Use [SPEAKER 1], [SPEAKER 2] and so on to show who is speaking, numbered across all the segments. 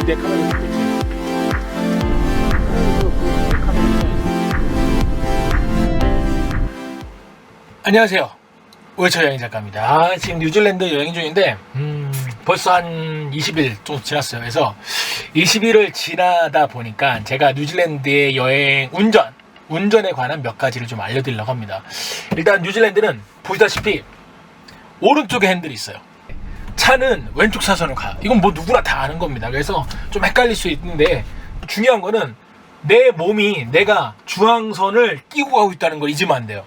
[SPEAKER 1] 내 카메라 찍고 있지. 안녕하세요. 우회차 여행 작가입니다. 지금 뉴질랜드 여행 중인데 벌써 한 20일 좀 지났어요. 그래서 20일을 지나다 보니까 제가 뉴질랜드의 여행 운전에 관한 몇 가지를 좀 알려드리려고 합니다. 일단 뉴질랜드는 보시다시피 오른쪽에 핸들이 있어요. 차는 왼쪽 사선을 가요. 이건 뭐 누구나 다 아는 겁니다. 그래서 좀 헷갈릴 수 있는데 중요한 거는 내 몸이 내가 중앙선을 끼고 가고 있다는 걸 잊으면 안 돼요.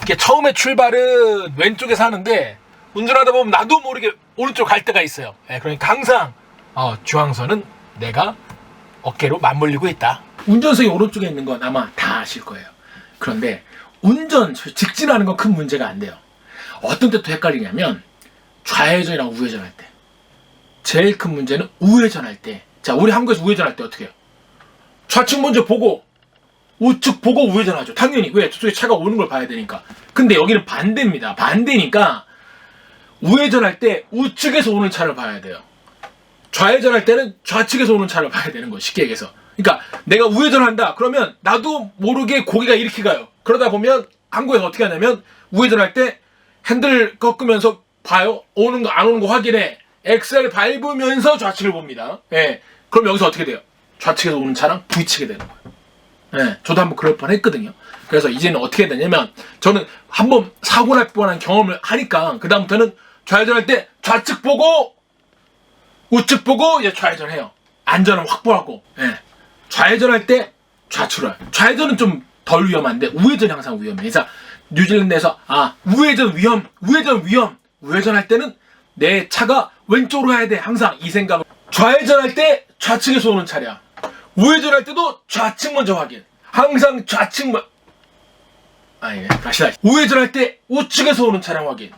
[SPEAKER 1] 이게 처음에 출발은 왼쪽에서 하는데 운전하다 보면 나도 모르게 오른쪽 갈 때가 있어요. 그러니까 항상 중앙선은 내가 어깨로 맞물리고 있다. 운전석이 오른쪽에 있는 건 아마 다 아실 거예요. 그런데 운전 직진하는 건 큰 문제가 안 돼요. 어떤 때 또 헷갈리냐면 좌회전이랑 우회전할 때. 제일 큰 문제는 우회전할 때. 자, 우리 한국에서 우회전할 때 어떻게 해요? 좌측 먼저 보고 우측 보고 우회전하죠. 당연히. 왜? 저쪽에 차가 오는 걸 봐야 되니까. 근데 여기는 반대입니다. 반대니까 우회전할 때 우측에서 오는 차를 봐야 돼요. 좌회전할 때는 좌측에서 오는 차를 봐야 되는 거예요. 쉽게 얘기해서. 그러니까 내가 우회전한다. 그러면 나도 모르게 고개가 이렇게 가요. 그러다 보면 한국에서 어떻게 하냐면 우회전할 때 핸들 꺾으면서 봐요. 오는 거 안 오는 거 확인해. 엑셀 밟으면서 좌측을 봅니다. 그럼 여기서 어떻게 돼요? 좌측에서 오는 차랑 부딪히게 되는 거예요. 저도 한번 그럴 뻔 했거든요. 그래서 이제는 어떻게 되냐면 저는 한번 사고 날 뻔한 경험을 하니까 그 다음부터는 좌회전할 때 좌측 보고 우측 보고 이제 좌회전해요. 안전을 확보하고. 좌회전할 때 좌측으로 해요. 좌회전은 좀 덜 위험한데 우회전이 항상 위험해. 그래서 뉴질랜드에서 우회전 위험, 우회전할 때는 내 차가 왼쪽으로 가야 돼. 항상 이 생각을. 좌회전할 때 좌측에서 오는 차량, 우회전할 때도 좌측 먼저 확인. 항상 좌측만. 다시. 우회전할 때 우측에서 오는 차량 확인.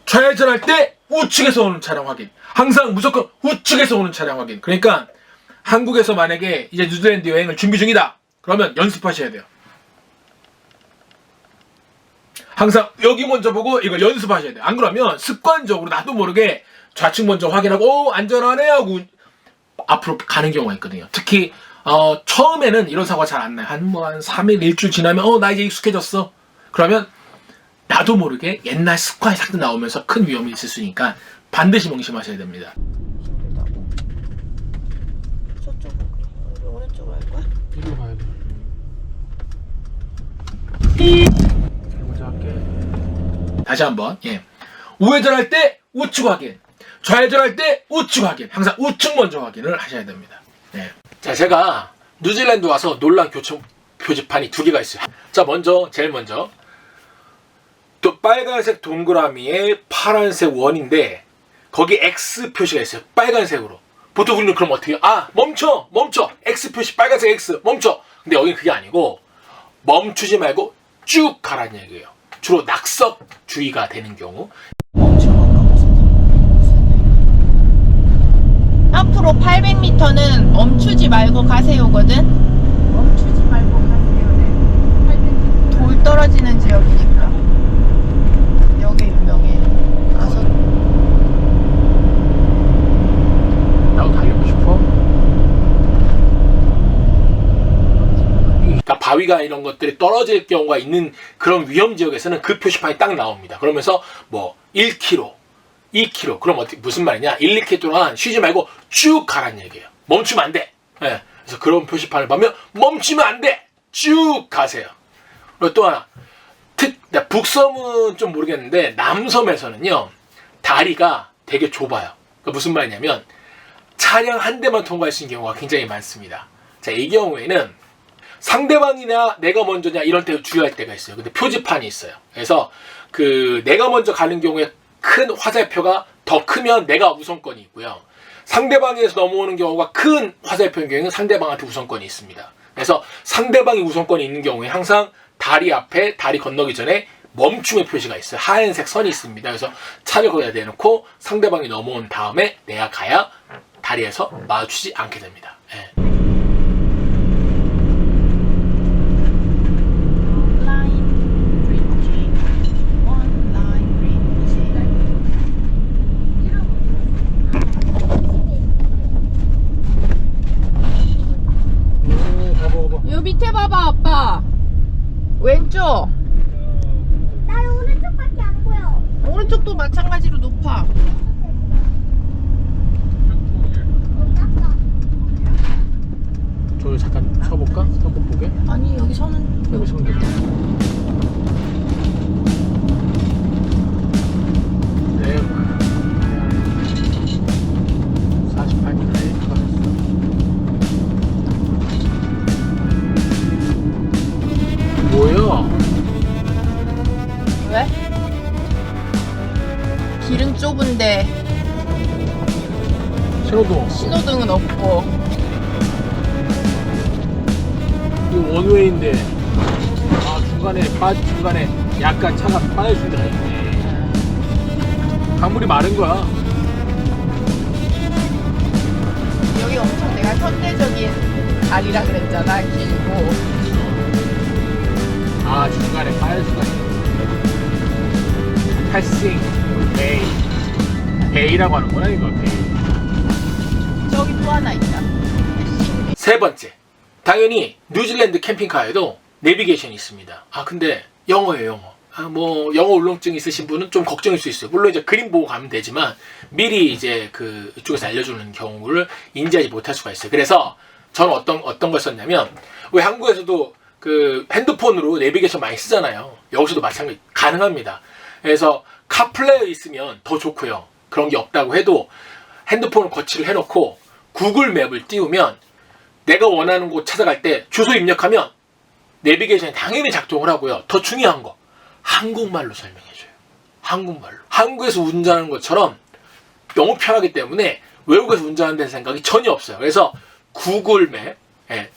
[SPEAKER 1] 좌회전할 때 우측에서 오는 차량 확인. 항상 무조건 우측에서 오는 차량 확인. 그러니까 한국에서 만약에 이제 뉴질랜드 여행을 준비 중이다. 그러면 연습하셔야 돼요. 항상 여기 먼저 보고 이걸 연습하셔야 돼요. 안 그러면 습관적으로 나도 모르게 좌측 먼저 확인하고 안전하네 하고 앞으로 가는 경우가 있거든요. 특히 처음에는 이런 사고가 잘 안 나요. 한 3일, 일주일 지나면 나 이제 익숙해졌어. 그러면 나도 모르게 옛날 습관이 싹 나오면서 큰 위험이 있을 수 있으니까 반드시 명심하셔야 됩니다.
[SPEAKER 2] 저쪽으로 우리 오른쪽으로 갈 거야?
[SPEAKER 1] 이리로 가야 돼. 먼저 할게. 다시 한번. 우회전할 때 우측 확인, 좌회전할 때 우측 확인. 항상 우측 먼저 확인을 하셔야 됩니다. 자, 제가 뉴질랜드 와서 놀란 교통 표지판이 2개가 있어요. 자, 제일 먼저 또 빨간색 동그라미에 파란색 원인데 거기 X 표시가 있어요. 빨간색으로. 보통 우리는 그럼 어떻게 해요? 멈춰! X 표시 빨간색 X 멈춰! 근데 여기는 그게 아니고 멈추지 말고 쭉 가라는 얘기예요. 주로 낙석 주의가 되는 경우.
[SPEAKER 2] 앞으로 800m는 멈추지 말고 가세요거든. 멈추지 말고 가세요. 네. 800m. 돌 떨어지는 지역이니까. 여기 유명해. 가서.
[SPEAKER 1] 나도 달리고 싶어? 그러니까 바위가 이런 것들이 떨어질 경우가 있는 그런 위험 지역에서는 그 표시판이 딱 나옵니다. 그러면서 1km, 2km. 그럼 무슨 말이냐? 1, 2km 동안 쉬지 말고 쭉 가라는 얘기예요. 멈추면 안 돼. 그래서 그런 표시판을 보면 멈추면 안 돼. 쭉 가세요. 그리고 또 하나. 북섬은 좀 모르겠는데 남섬에서는요. 다리가 되게 좁아요. 그러니까 무슨 말이냐면 차량 한 대만 통과할 수 있는 경우가 굉장히 많습니다. 자, 이 경우에는 상대방이나 내가 먼저냐 이런 때 주의할 때가 있어요. 근데 표지판이 있어요. 그래서 내가 먼저 가는 경우에 큰 화살표가 더 크면 내가 우선권이 있고요. 상대방에서 넘어오는 경우가 큰 화살표인 경우에는 상대방한테 우선권이 있습니다. 그래서 상대방이 우선권이 있는 경우에 항상 다리 앞에 다리 건너기 전에 멈춤의 표시가 있어요. 하얀색 선이 있습니다. 그래서 차를 거기다 대놓고 상대방이 넘어온 다음에 내가 가야 다리에서 마주치지 않게 됩니다.
[SPEAKER 2] 왼쪽.
[SPEAKER 3] 나 오른쪽밖에 안 보여.
[SPEAKER 2] 오른쪽도 마찬가지로 높아.
[SPEAKER 3] 작다.
[SPEAKER 1] 저기 잠깐 서볼까? 서보 보게?
[SPEAKER 2] 아니 여기 서는
[SPEAKER 1] 여기 서면 되겠다. 네. 48m에 가졌어. 뭐야?
[SPEAKER 2] 왜? 길은 좁은데
[SPEAKER 1] 신호등 없어.
[SPEAKER 2] 신호등은 없고.
[SPEAKER 1] 이거 원웨이인데 중간에 약간 차가 빠져줄 때가 있네. 강물이 마른 거야.
[SPEAKER 2] 여기 엄청 내가 현대적인 다리라 그랬잖아. 길고.
[SPEAKER 1] 중간에 빠질 수가 있네. 패싱 베이라고 하는구나 이거. 베이.
[SPEAKER 2] 저기 또 하나 있다.
[SPEAKER 1] 세 번째, 당연히 뉴질랜드 캠핑카에도 내비게이션이 있습니다. 근데 영어예요, 영어. 뭐 영어 울렁증 있으신 분은 좀 걱정일 수 있어요. 물론 이제 그림 보고 가면 되지만 미리 이제 그 이쪽에서 알려주는 경우를 인지하지 못할 수가 있어요. 그래서 저는 어떤 걸 썼냐면, 왜 한국에서도 그 핸드폰으로 내비게이션 많이 쓰잖아요. 여기서도 마찬가지 가능합니다. 그래서 카플레이어 있으면 더 좋고요. 그런 게 없다고 해도 핸드폰을 거치를 해놓고 구글 맵을 띄우면 내가 원하는 곳 찾아갈 때 주소 입력하면 내비게이션이 당연히 작동을 하고요. 더 중요한 거, 한국말로 설명해줘요. 한국말로. 한국에서 운전하는 것처럼 너무 편하기 때문에 외국에서 운전한다는 생각이 전혀 없어요. 그래서 구글 맵.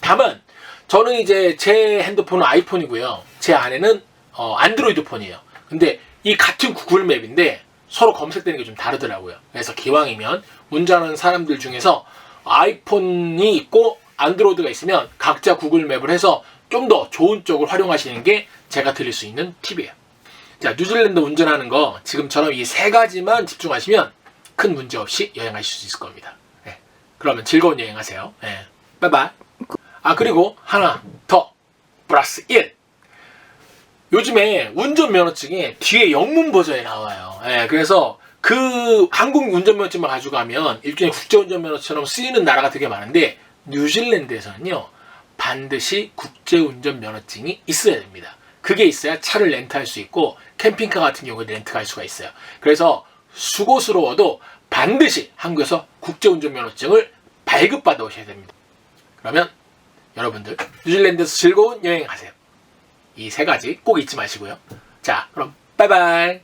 [SPEAKER 1] 다만 저는 이제 제 핸드폰은 아이폰이고요. 제 아내는 안드로이드 폰이에요. 근데 이 같은 구글 맵인데 서로 검색되는 게 좀 다르더라고요. 그래서 기왕이면 운전하는 사람들 중에서 아이폰이 있고 안드로이드가 있으면 각자 구글 맵을 해서 좀 더 좋은 쪽을 활용하시는 게 제가 드릴 수 있는 팁이에요. 자, 뉴질랜드 운전하는 거 지금처럼 이 세 가지만 집중하시면 큰 문제 없이 여행하실 수 있을 겁니다. 그러면 즐거운 여행하세요. 바이바이. 그리고 하나 더 플러스 1. 요즘에 운전면허증에 뒤에 영문 버전이 나와요. 그래서 그 한국 운전면허증만 가져가면 일종의 국제운전면허처럼 쓰이는 나라가 되게 많은데, 뉴질랜드에서는요 반드시 국제운전면허증이 있어야 됩니다. 그게 있어야 차를 렌트할 수 있고 캠핑카 같은 경우에 렌트할 수가 있어요. 그래서 수고스러워도 반드시 한국에서 국제운전면허증을 발급받아 오셔야 됩니다. 그러면 여러분들 뉴질랜드에서 즐거운 여행하세요. 이 세 가지 꼭 잊지 마시고요. 자, 그럼 바이바이.